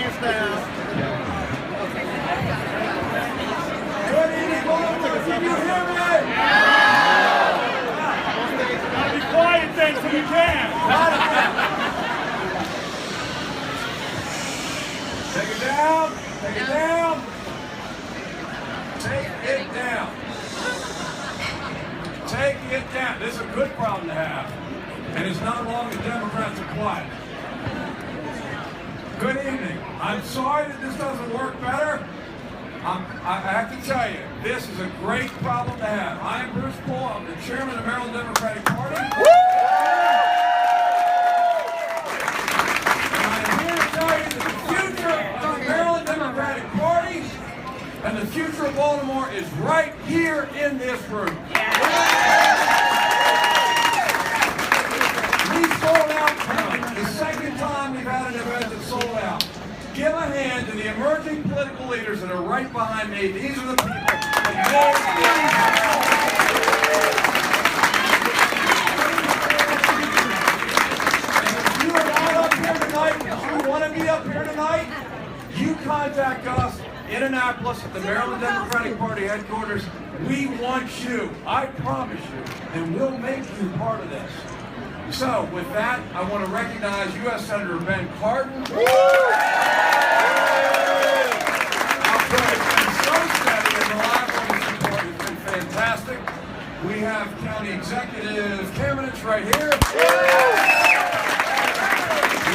bring us down. Good evening, Baltimore. Can you hear me? Be quiet then so we can. Take it down. Take it down. Take it down. Take it down. This is a good problem to have. And it's not long the Democrats are quiet. Good evening. I'm sorry that this doesn't work better. I have to tell you, this is a great problem to have. I am Bruce Poole. I'm the chairman of the Maryland Democratic Party. And I'm here to tell you that the future of the Maryland Democratic Party and the future of Baltimore is right here in this room. We sold out tonight. The second time we've had an event that sold out. Give a hand to the emerging political leaders that are right behind me. These are the people that if you are not up here tonight, if you want to be up here tonight, you contact us in Annapolis at the Maryland Democratic Party headquarters. We want you, I promise you, and we'll make you part of this. So, with that, I want to recognize U.S. Senator Ben Cardin. Our president's been so steady and reliable in support. It's been fantastic. We have County Executive candidates right here. We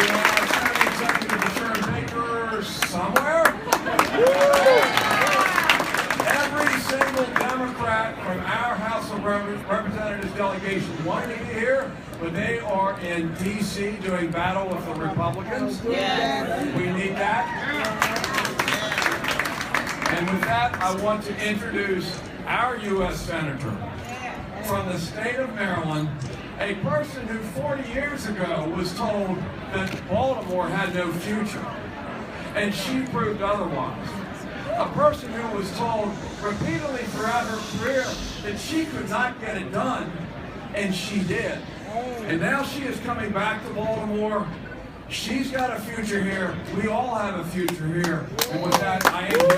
have County Executive Sharon Baker somewhere. Every single Democrat from our House of Representatives delegation wanted to be here, but they are in D.C. doing battle with the Republicans. Yeah. We need that. And with that, I want to introduce our U.S. Senator from the state of Maryland, a person who 40 years ago was told that Baltimore had no future, and she proved otherwise. A person who was told repeatedly throughout her career that she could not get it done, and she did. And now she is coming back to Baltimore. She's got a future here. We all have a future here. And with that, I am here.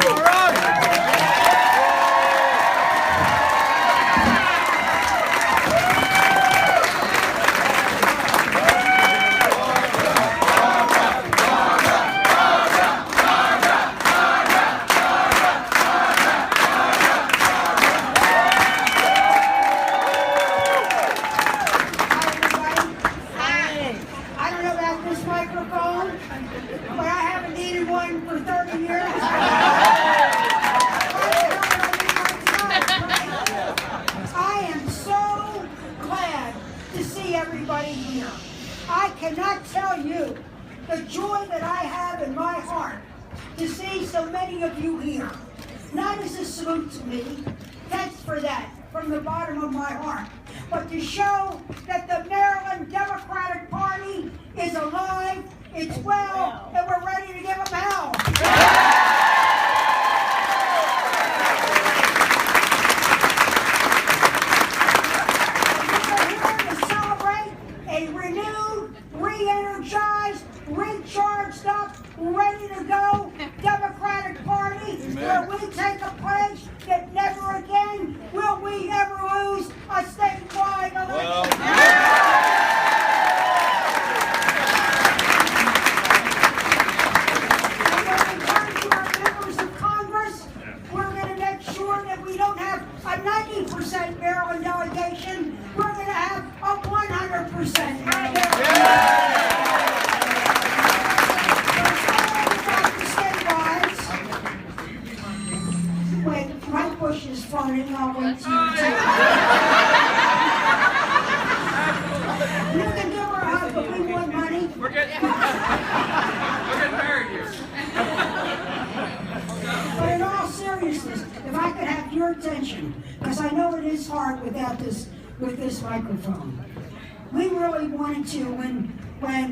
I cannot tell you the joy that I have in my heart to see so many of you here. Not as a salute to me, thanks for that, from the bottom of my heart, but to show that the Maryland Democratic Party is alive, it's well, and we're ready to give them hell. A renewed, re-energized, recharged up, ready to go Democratic Party where we take a pledge that never again will we ever lose a statewide election. And when we turn to our members of Congress, we're going to make sure that we don't have a 90% Maryland delegation. We're going to have a 100% Maryland delegation. Wait, my bush is funny. I'll wait till you too. You can give her a hug, but we want money. We're getting married here. But in all seriousness, if I could have your attention, because I know it is hard without this, with this microphone. We really wanted to, when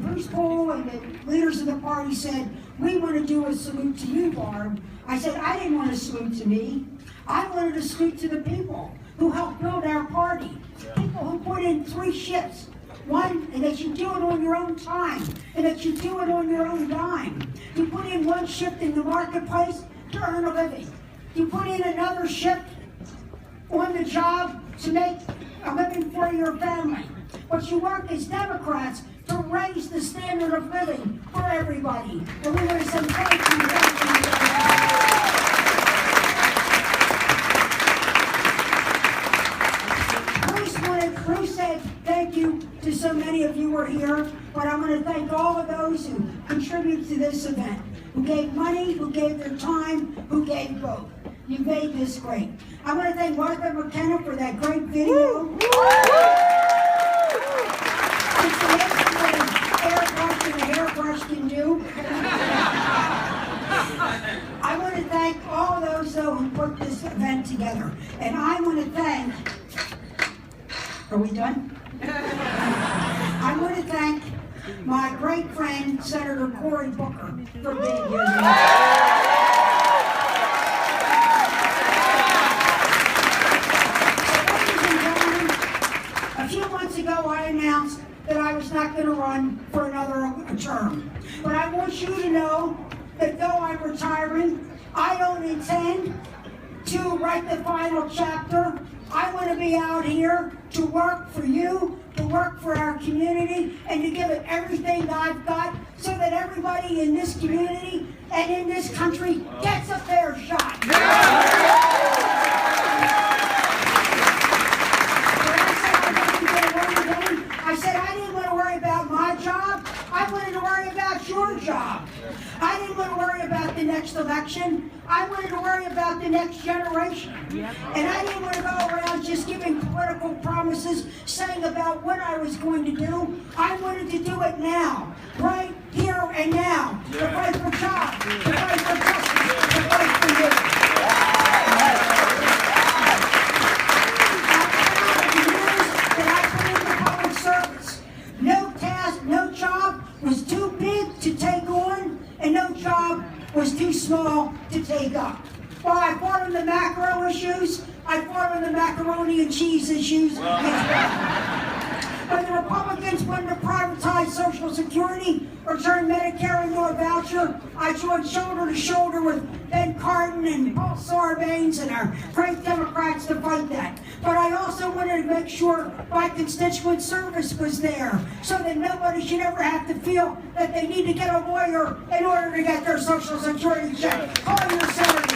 Bruce Poole and the leaders of the party said, we want to do a salute to you, Barb, I said, I didn't want a salute to me. I wanted to salute to the people who helped build our party. People who put in 3 shifts one, and that you do it on your own time, and that you do it on your own dime. You put in one shift in the marketplace to earn a living. You put in another shift on the job to make a living for your family. But you work as Democrats to raise the standard of living for everybody. And we want to say thank you, Bruce said thank you to so many of you who are here, but I'm going to thank all of those who contribute to this event, who gave money, who gave their time, who gave both. You made this great. I want to thank Martha McKenna for that great video. It's amazing what an airbrush and a hairbrush can do. I want to thank all those, though, who put this event together. And I want to thank... Are we done? I want to thank my great friend, Senator Cory Booker, for being here today. A few months ago, I announced that I was not going to run for another term. But I want you to know that though I'm retiring, I don't intend to write the final chapter. I want to be out here to work for you, to work for our community, and to give it everything that I've got so that everybody in this community and in this country gets a fair shot. I said I didn't want to worry about my job. I wanted to worry about your job. I didn't want to worry about the next election. I wanted to worry about the next generation. And I didn't want to go around just giving political promises, saying about what I was going to do. I wanted to do it now, right here and now. To fight for jobs, to fight for justice, to fight for you. Was too big to take on, and no job was too small to take up. While I fought on the macro issues, I fought on the macaroni and cheese issues. When the Republicans wanted to privatize Social Security or turn Medicare into a voucher, I joined shoulder to shoulder with Ben Cardin and Paul Sarbanes and our great Democrats to fight that. But I also wanted to make sure my constituent service was there so that nobody should ever have to feel that they need to get a lawyer in order to get their Social Security check. Call your senator.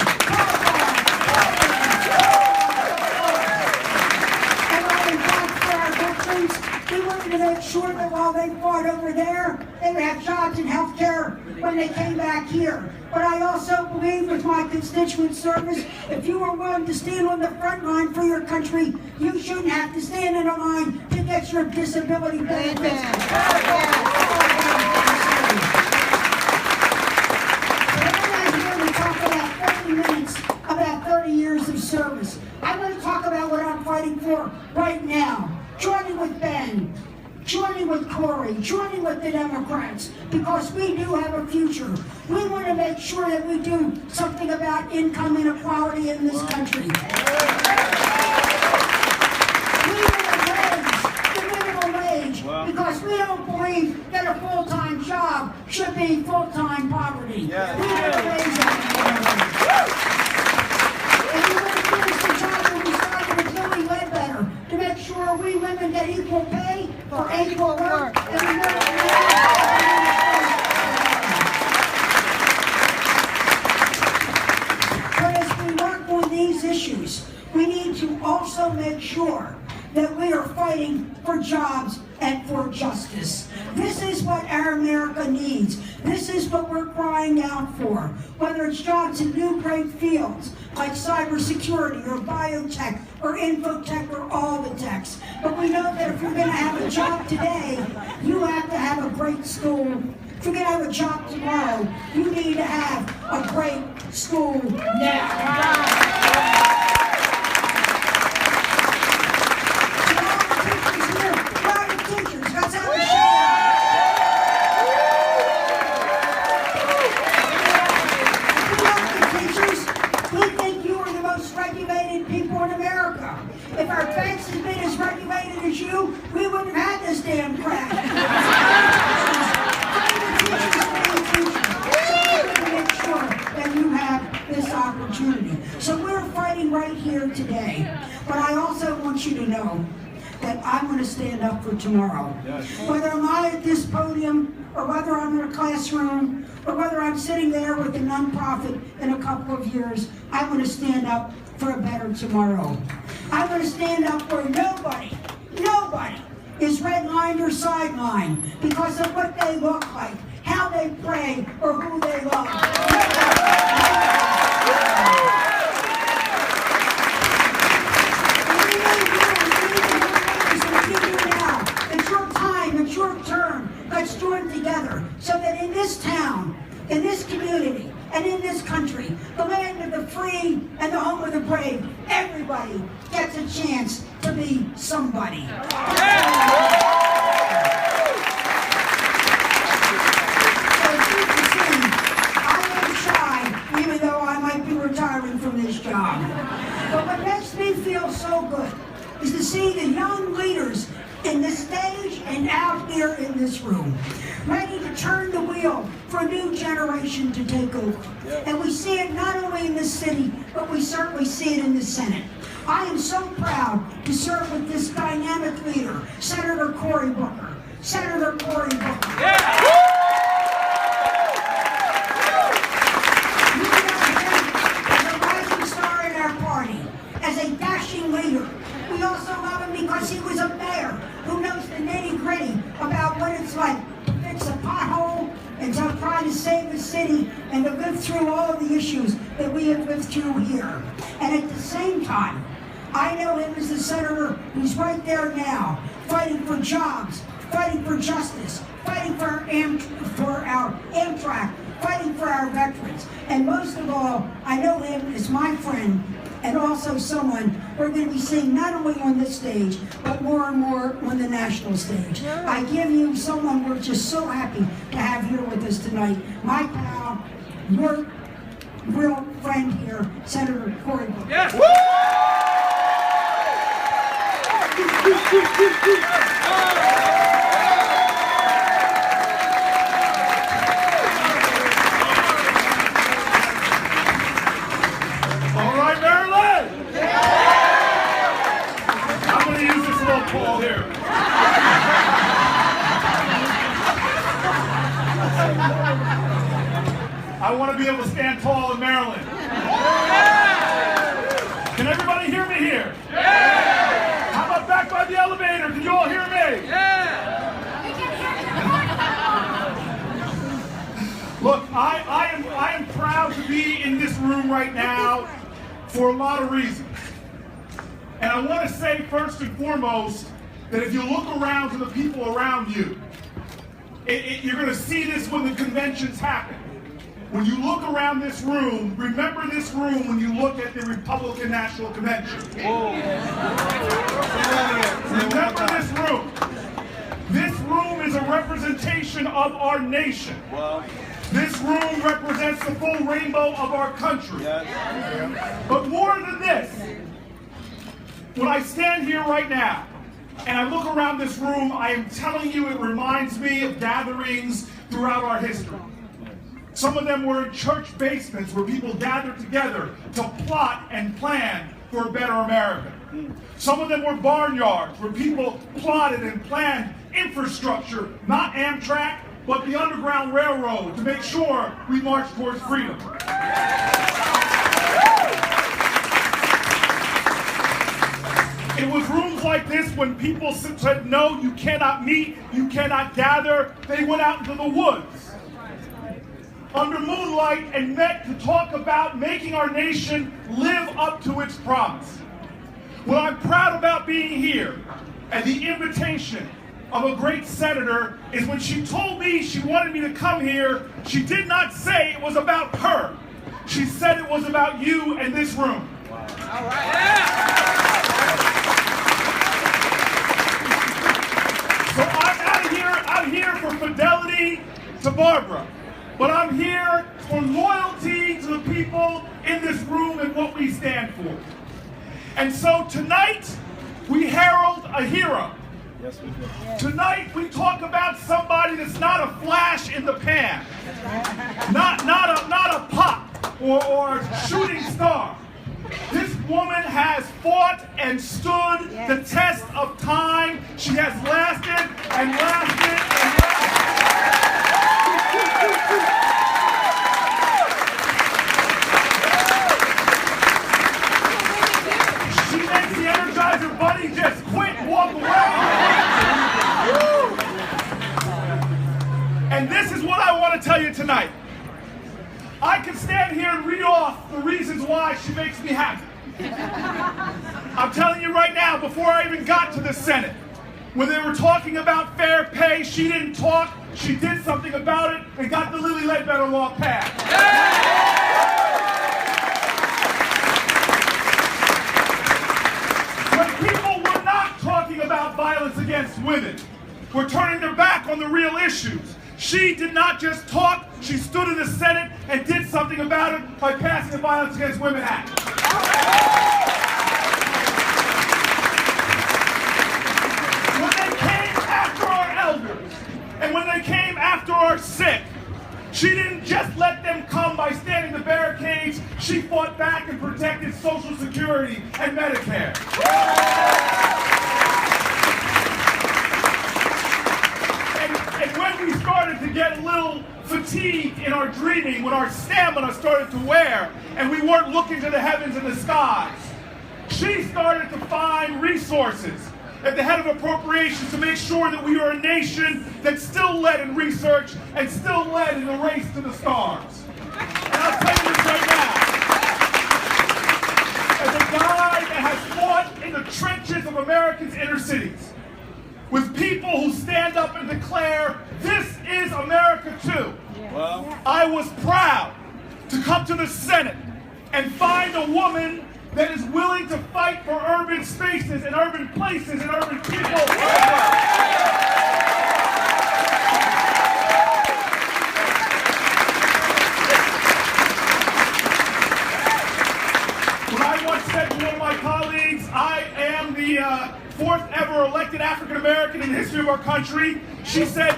And I would fight for our veterans. We wanted to make sure that while they fought over there, they would have jobs and health care when they came back here. But I also believe with my constituent service, if you are willing to stand on the front line for your country, you shouldn't have to stand in a line to get your disability benefits. But I'm not here to talk about 30 minutes, about 30 years of service. I want to talk about what I'm fighting for right now. Joining with Ben, joining with Cory, joining with the Democrats, because we do have a future. We want to make sure that we do something about income inequality in this country. We want to raise the minimum wage because we don't believe that a full-time job should be full-time poverty. We want to raise that. And we want to finish the job that we started with Billy Ledbetter to make sure we women get equal pay for equal work. But as we work on these issues, we need to also make sure that we are fighting for jobs and for justice. This is what our America needs. This is what we're crying out for. Whether it's jobs in new great fields like cybersecurity or biotech or infotech or all the techs. But we know that if you're going to have a job today, you have to have a great school. If you're going to have a job tomorrow, you need to have a great school now. If our banks had been as regulated as you, we wouldn't have had this damn want you to know that I'm going to stand up for tomorrow. Whether I'm at this podium, or whether I'm in a classroom, or whether I'm sitting there with a nonprofit in a couple of years, I'm going to stand up for a better tomorrow. I'm going to stand up where nobody is redlined or sidelined because of what they look like, how they pray, or who they love. It's your time, it's your turn. Let's join together so that in this town, in this community, and in this country, the land of the free and the home of the brave, everybody gets a chance to be somebody. So as you can see, I am shy, even though I might be retiring from this job. But what makes me feel so good is to see the young leaders in the stage and out here in this room, ready to turn the wheel for a new generation to take over. And we see it not only in this city, but we certainly see it in the Senate. I am so proud to serve with this dynamic leader, Senator Cory Booker. Senator Cory Booker. Yeah. You know him as a rising star in our party, as a dashing leader. We also love him because he was a mayor who knows the nitty-gritty about what it's like to fix a pothole and to try to save the city and to live through all of the issues that we have lived through here. And at the same time, I know him as the senator who's right there now, fighting for jobs, fighting for justice, fighting for our Amtrak, fighting for our veterans. And most of all, I know him as my friend and also someone we're going to be seeing not only on this stage, but more and more on the national stage. I give you someone we're just so happy to have here with us tonight. My pal, your real friend here, Senator Cory Booker. Yes. All right, Maryland! I'm going to use this little pole here. I want to be able to stand tall in Maryland. Can everybody hear me here? How about back by the elevator? Can you all hear me? Look, I am proud to be in this room right now for a lot of reasons. And I want to say first and foremost that if you look around to the people around you, you're going to see this when the conventions happen. When you look around this room, remember this room when you look at the Republican National Convention. Remember this room. This room is a representation of our nation. This room represents the full rainbow of our country. But more than this, when I stand here right now and I look around this room, I am telling you it reminds me of gatherings throughout our history. Some of them were in church basements where people gathered together to plot and plan for a better America. Some of them were barnyards where people plotted and planned infrastructure, not Amtrak, but the Underground Railroad, to make sure we march towards freedom. It was rooms like this when people said, no, you cannot meet, you cannot gather. They went out into the woods under moonlight and met to talk about making our nation live up to its promise. What I'm proud about being here and the invitation of a great senator is when she told me she wanted me to come here, she did not say it was about her. She said it was about you and this room. Wow. All right. Yeah. So I'm here for fidelity to Barbara. But I'm here for loyalty to the people in this room and what we stand for. And so tonight, we herald a hero. Yes, we do. Tonight, we talk about somebody that's not a flash in the pan. Not a pop or a shooting star. This woman has fought and stood the test of time. She has lasted and lasted and lasted. She makes the Energizer Bunny just quit and walk away. And this is what I want to tell you tonight. I can stand here and read off the reasons why she makes me happy. I'm telling you right now, before I even got to the Senate, when they were talking about fair pay, she didn't talk, she did something about it and got the Lilly Ledbetter law passed. When people were not talking about violence against women, were turning their back on the real issues, she did not just talk, she stood in the Senate and did something about it by passing the Violence Against Women Act. When they came after our elders, and when they came after our sick, she didn't just let them come by standing the barricades, she fought back and protected Social Security and Medicare. And when we started to get a little fatigued in our dreaming, when our stamina started to wear, and we weren't looking to the heavens and the skies, she started to find resources at the head of appropriations to make sure that we are a nation that still led in research and still led in the race to the stars. And I'll tell you this right now, as a guy that has fought in the trenches of America's inner cities, with people who stand up and declare, this is America too. Well, I was proud to come to the Senate and find a woman that is willing to fight for urban spaces and urban places and urban people. When I once said to one of my colleagues, I am the fourth ever elected African American in the history of our country, she said,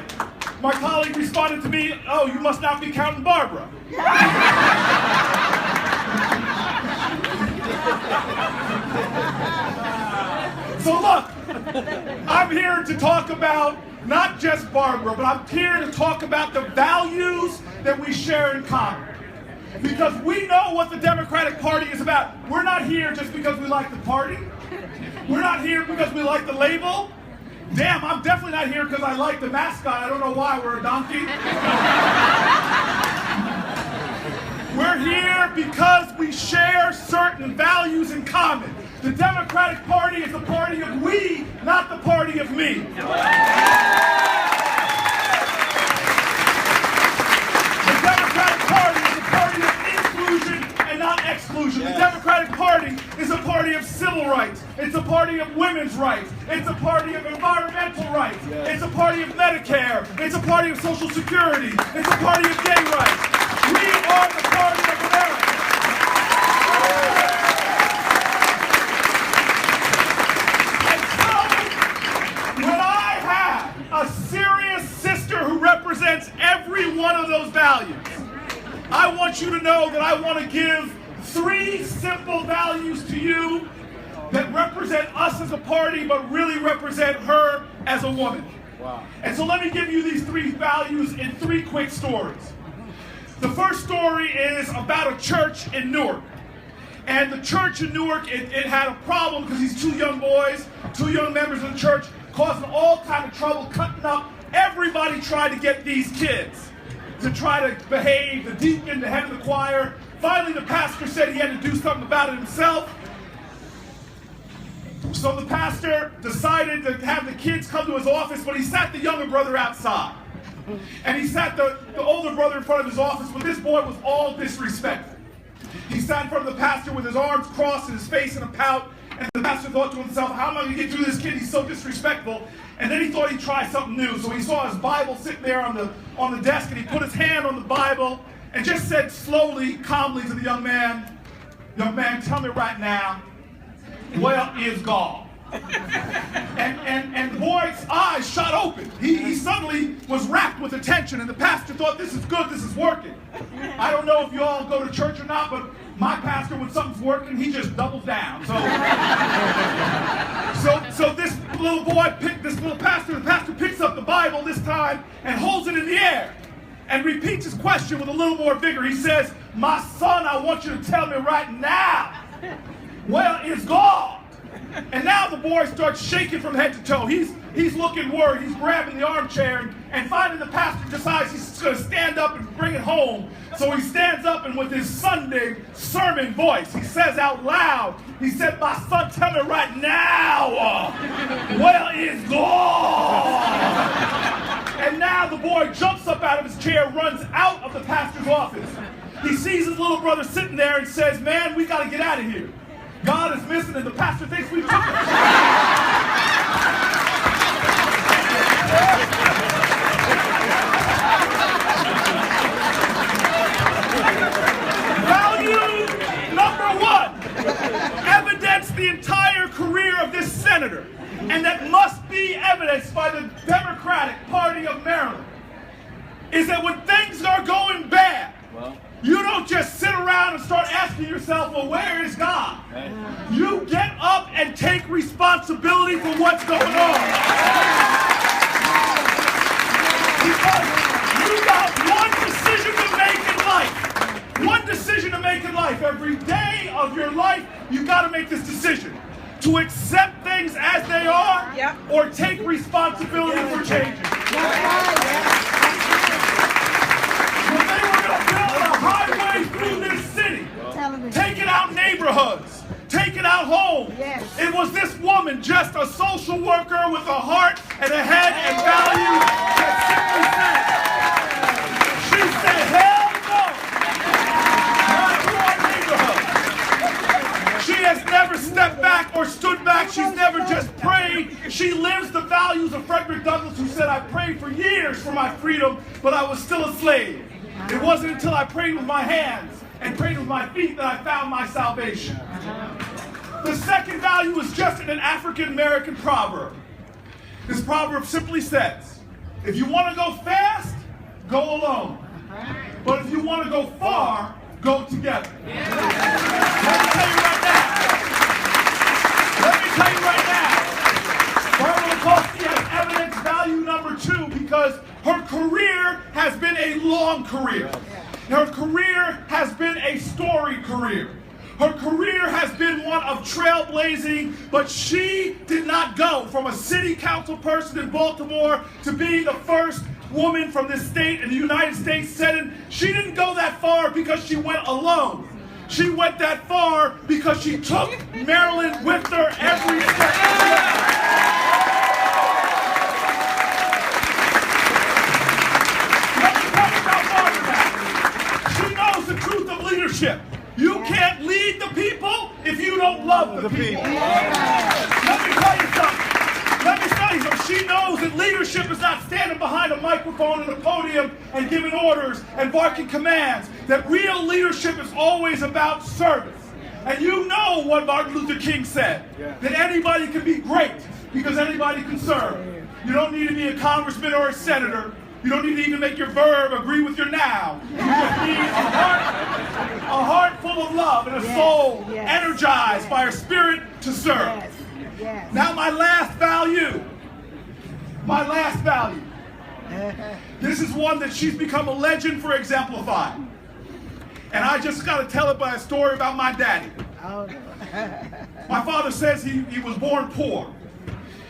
my colleague responded to me, oh, you must not be counting Barbara. So look, I'm here to talk about not just Barbara, but I'm here to talk about the values that we share in common. Because we know what the Democratic Party is about. We're not here just because we like the party. We're not here because we like the label. Damn, I'm definitely not here because I like the mascot. I don't know why, we're a donkey. We're here because we share certain values in common. The Democratic Party is the party of we, not the party of me. The Democratic Party is a party of inclusion and not exclusion. The Democratic Party is a party of civil rights. It's a party of women's rights. It's a party of environmental rights. It's a party of Medicare. It's a party of Social Security. It's a party of gay rights. We are the party of America. And so, when I have a serious sister who represents every one of those values, I want you to know that I want to give 3 simple values to you that represent us as a party, but really represent her as a woman. Wow. And so let me give you these 3 values in 3 quick stories. The first story is about a church in Newark. And the church in Newark, it had a problem because these 2 young boys, 2 young members of the church, causing all kind of trouble, cutting up. Everybody tried to get these kids to try to behave, the deacon, the head of the choir. Finally, the pastor said he had to do something about it himself. So the pastor decided to have the kids come to his office, but he sat the younger brother outside. And he sat the older brother in front of his office, but this boy was all disrespectful. He sat in front of the pastor with his arms crossed and his face in a pout, and the pastor thought to himself, how am I going to get through this kid? He's so disrespectful. And then he thought he'd try something new. So he saw his Bible sitting there on the desk, and he put his hand on the Bible and just said slowly, calmly to the young man, tell me right now, where is God? And the boy's eyes shot open. He suddenly was rapt with attention, and the pastor thought, this is good, this is working. I don't know if you all go to church or not, but My pastor, when something's working, he just doubles down. So this little boy, the pastor picks up the Bible this time and holds it in the air and repeats his question with a little more vigor. He says, "My son, I want you to tell me right now, where is God?" And now the boy starts shaking from head to toe. He's looking worried. He's grabbing the armchair, and finally the pastor decides he's going to stand up and bring it home. So he stands up, and with his Sunday sermon voice, he says out loud, he said, "My son, tell me right now, where is God?" And now the boy jumps up out of his chair, runs out of the pastor's office. He sees his little brother sitting there and says, "Man, we got to get out of here. God is missing, and the pastor thinks we took it." Value number one, evidence the entire career of this senator, and that must be evidenced by the Democratic Party of Maryland, is that when things are going bad, you don't just sit around and start asking yourself, well, where is God? You get up and take responsibility for what's going on. Because you got one decision to make in life. One decision to make in life. Every day of your life, you got to make this decision. To accept things as they are, or take responsibility for changing. When they were going to build a highway through this city, taking out neighborhoods, taking out homes, it was this woman, just a social worker with a heart and a head and values, that simply said, she said, hell no, not to our neighborhood. She has never stepped back or stood back. She's never just prayed. She lives the values of Frederick Douglass, who said, "I prayed for years for my freedom, but I was still a slave. It wasn't until I prayed with my hands and prayed with my feet that I found my salvation." The second value is just in an African-American proverb. This proverb simply says, if you want to go fast, go alone. But if you want to go far, go together. Let me tell you right now. Barbara Mikulski has evidence value number two because her career has been a long career. Her career has been a storied career. Her career has been one of trailblazing, but she did not go from a city council person in Baltimore to being the first woman from this state in the United States Senate. She didn't go that far because she went alone. She went that far because she took Maryland with her every step of the way. The truth of leadership. You can't lead the people if you don't love the people. Let me tell you something. She knows that leadership is not standing behind a microphone and a podium and giving orders and barking commands. That real leadership is always about service. And you know what Martin Luther King said, that anybody can be great because anybody can serve. You don't need to be a congressman or a senator. You don't need to even make your verb agree with your noun. You just need a heart full of love and a soul energized by a spirit to serve. Now my last value. This is one that she's become a legend for exemplifying. And I just got to tell it by a story about my daddy. My father says he was born poor.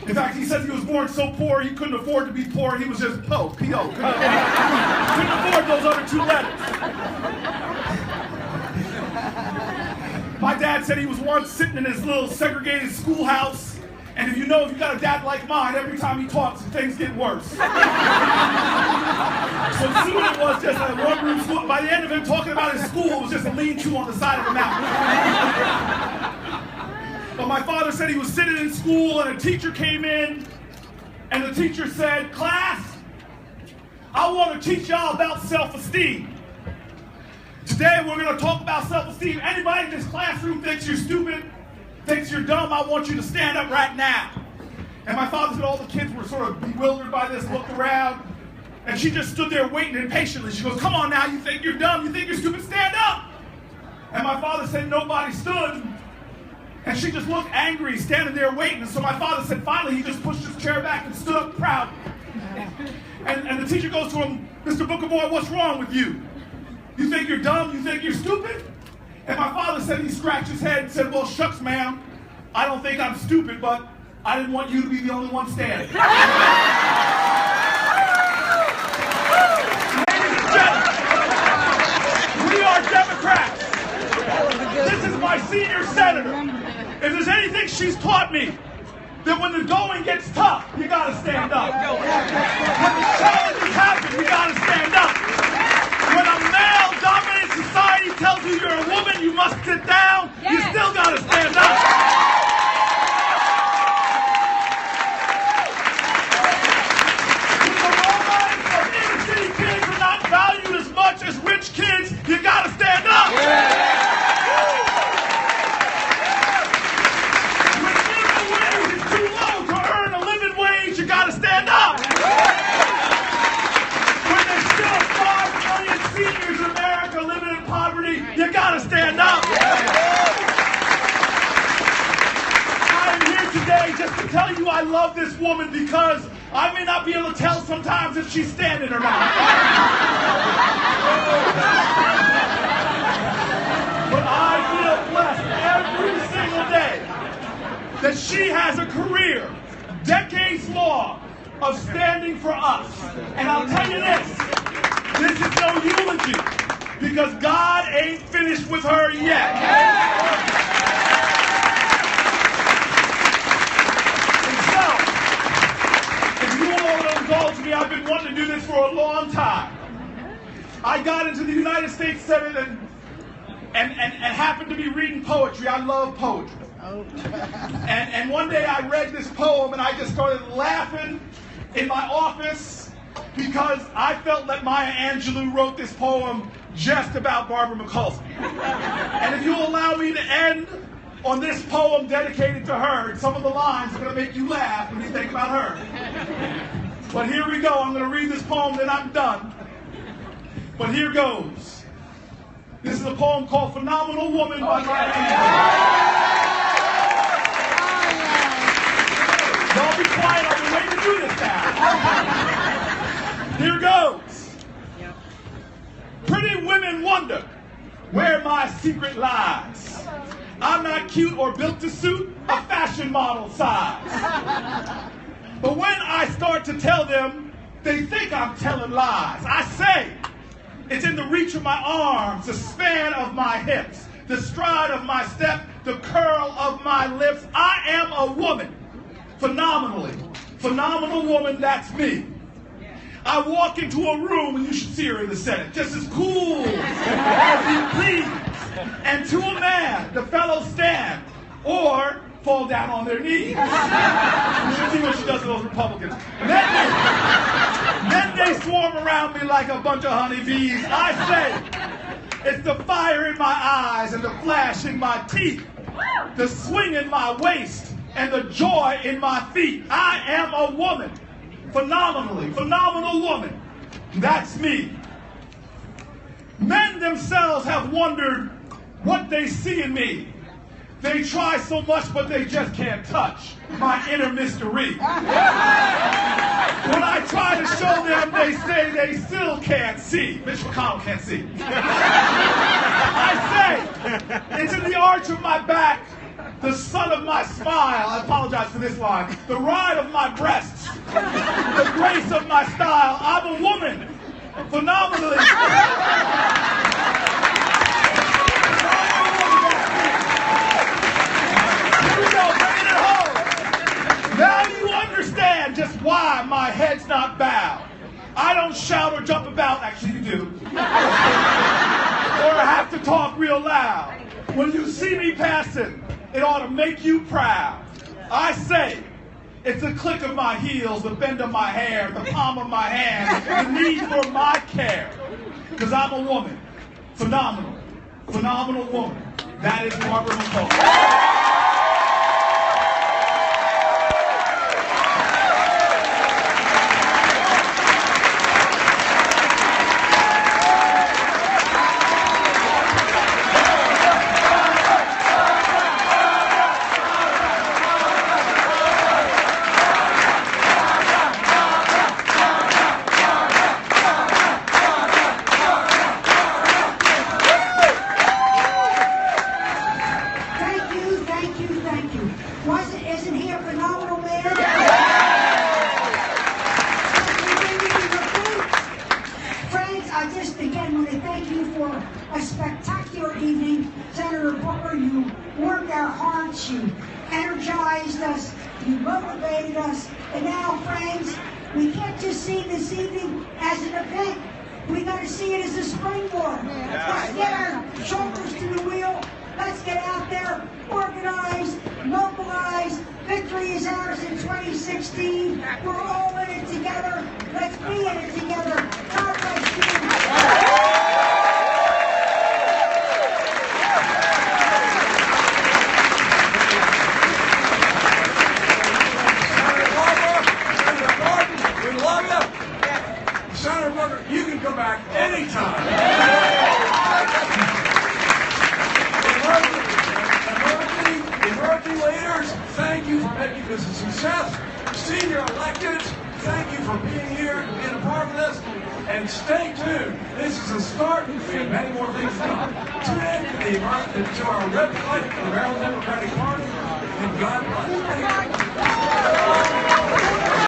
In fact, he says he was born so poor he couldn't afford to be poor. He was just P.O. Couldn't afford those other two letters. My dad said he was once sitting in his little segregated schoolhouse, and if you got a dad like mine, every time he talks, things get worse. So soon it was just a one-room school. By the end of him talking about his school, it was just a lean-to on the side of the mountain. But my father said he was sitting in school and a teacher came in and the teacher said, "Class, I want to teach y'all about self-esteem. Today we're going to talk about self-esteem. Anybody in this classroom thinks you're stupid, thinks you're dumb, I want you to stand up right now." And my father said all the kids were sort of bewildered by this, looked around, and she just stood there waiting impatiently. She goes, "Come on now, you think you're dumb, you think you're stupid, stand up." And my father said nobody stood. And she just looked angry, standing there waiting. And so my father said, finally, he just pushed his chair back and stood up proud. And the teacher goes to him, Mr. Booker Boy, what's wrong with you? You think you're dumb? You think you're stupid? And my father said, he scratched his head and said, well, shucks, ma'am. I don't think I'm stupid, but I didn't want you to be the only one standing. Ladies and gentlemen, we are Democrats. This is my senior senator. If there's anything she's taught me, that when the going gets tough, you gotta stand up. When the challenges happen, you gotta stand up. When a male-dominated society tells you you're a woman, you must sit down, you still gotta stand up. When the role models of inner-city kids are not valued as much as rich kids, you gotta stand up. You gotta stand up! When there's still 5 million seniors in America living in poverty, you gotta stand up! I am here today just to tell you I love this woman because I may not be able to tell sometimes if she's standing or not. But I feel blessed every single day that she has a career, decades long, of standing for us. And I'll tell you this is no eulogy, because God ain't finished with her yet. And so, if you all will indulge me, I've been wanting to do this for a long time. I got into the United States Senate and happened to be reading poetry. I love poetry. And one day I read this poem and I just started laughing in my office because I felt that Maya Angelou wrote this poem just about Barbara Mikulski. And if you'll allow me to end on this poem dedicated to her, some of the lines are going to make you laugh when you think about her. But here we go. I'm going to read this poem, then I'm done. But here goes. This is a poem called Phenomenal Woman by Maya Angelou. Y'all be quiet, I've been waiting to do this now. Here goes. Pretty women wonder where my secret lies. I'm not cute or built to suit a fashion model size. But when I start to tell them, they think I'm telling lies. I say, it's in the reach of my arms, the span of my hips, the stride of my step, the curl of my lips. I am a woman. Phenomenal woman, that's me. I walk into a room, and you should see her in the Senate, just as cool as you please. And to a man, the fellows stand or fall down on their knees. You should see what she does to those Republicans. Then they swarm around me like a bunch of honeybees. I say, it's the fire in my eyes and the flash in my teeth, the swing in my waist, and the joy in my feet. I am a woman. Phenomenal woman. That's me. Men themselves have wondered what they see in me. They try so much, but they just can't touch my inner mystery. When I try to show them, they say they still can't see. Mitch McConnell can't see. I say, it's in the arch of my back, the sun of my smile, I apologize for this line, the ride of my breasts, the grace of my style. I'm a woman, phenomenally. Here we go, bringing it home. Now you understand just why my head's not bowed. I don't shout or jump about, actually you do, or have to talk real loud. When you see me passing, it ought to make you proud. I say, it's the click of my heels, the bend of my hair, the palm of my hand, the need for my care. Because I'm a woman. Phenomenal woman. That is Barbara Mikulski. a spectacular evening. Senator Booker, you warmed our hearts, you energized us, you motivated us, and now, friends, we can't just see this evening as an event. We got to see it as a springboard. Let's get our shoulders to the wheel. Let's get out there, organize, mobilize. Victory is ours in 2016. We're all in it together. Let's be in it together. God bless you. Senator Booker, you can come back anytime. Emerging leaders, thank you for making this a success. Senior electeds, thank you for being here and being a part of this. And stay tuned. This is a start. We have many more things to come. Tune in to our website, the Maryland Democratic Party, and God bless.